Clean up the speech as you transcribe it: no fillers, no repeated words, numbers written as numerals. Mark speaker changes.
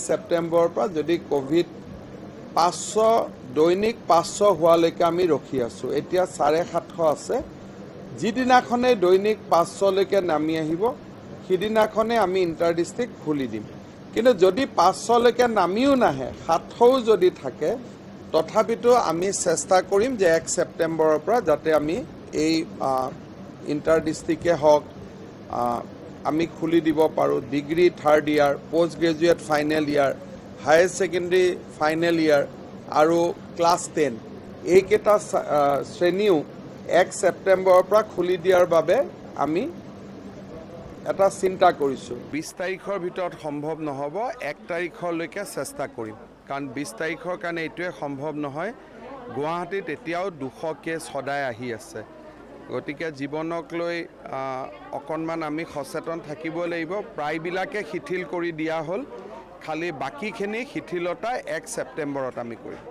Speaker 1: ছেপ্টেম্বৰৰ পৰা যদি কোভিড 500 দৈনিক 500 হোৱালৈকে আমি ৰখি আছোঁ। এতিয়া 750 আছে। যিদিনাখনে দৈনিক 500লৈকে নামি আহিব সিদিনাখনে আমি ইণ্টাৰ ডিষ্ট্ৰিক্ট খুলি দিম। কিন্তু যদি 500লৈকে নামিও নাহে 700ও যদি থাকে তথাপিতো আমি চেষ্টা কৰিম যে 1 ছেপ্টেম্বৰৰ পৰা যাতে আমি এই ইণ্টাৰ ডিষ্ট্ৰিক্টে হওক আমি খুলি দিব পাৰোঁ। ডিগ্ৰী 3rd ইয়াৰ, পোষ্ট গ্ৰেজুৱেট ফাইনেল ইয়াৰ, হায়াৰ ছেকেণ্ডেৰী ফাইনেল ইয়াৰ আৰু ক্লাছ 10 এইকেইটা শ্ৰেণীও 1 ছেপ্টেম্বৰৰ পৰা খুলি দিয়াৰ বাবে আমি এটা চিন্তা কৰিছোঁ। 20 তাৰিখৰ ভিতৰত সম্ভৱ নহ'ব, 1 তাৰিখলৈকে চেষ্টা কৰিম। কাৰণ 20 তাৰিখৰ কাৰণে এইটোৱে সম্ভৱ নহয়। গুৱাহাটীত এতিয়াও 200 কেছ সদায় আহি আছে। গতিকে জীৱনক লৈ অকণমান আমি সচেতন থাকিব লাগিব। প্ৰায়বিলাকে শিথিল কৰি দিয়া হ'ল, খালি বাকীখিনি শিথিলতা 1 ছেপ্টেম্বৰত আমি কৰিম।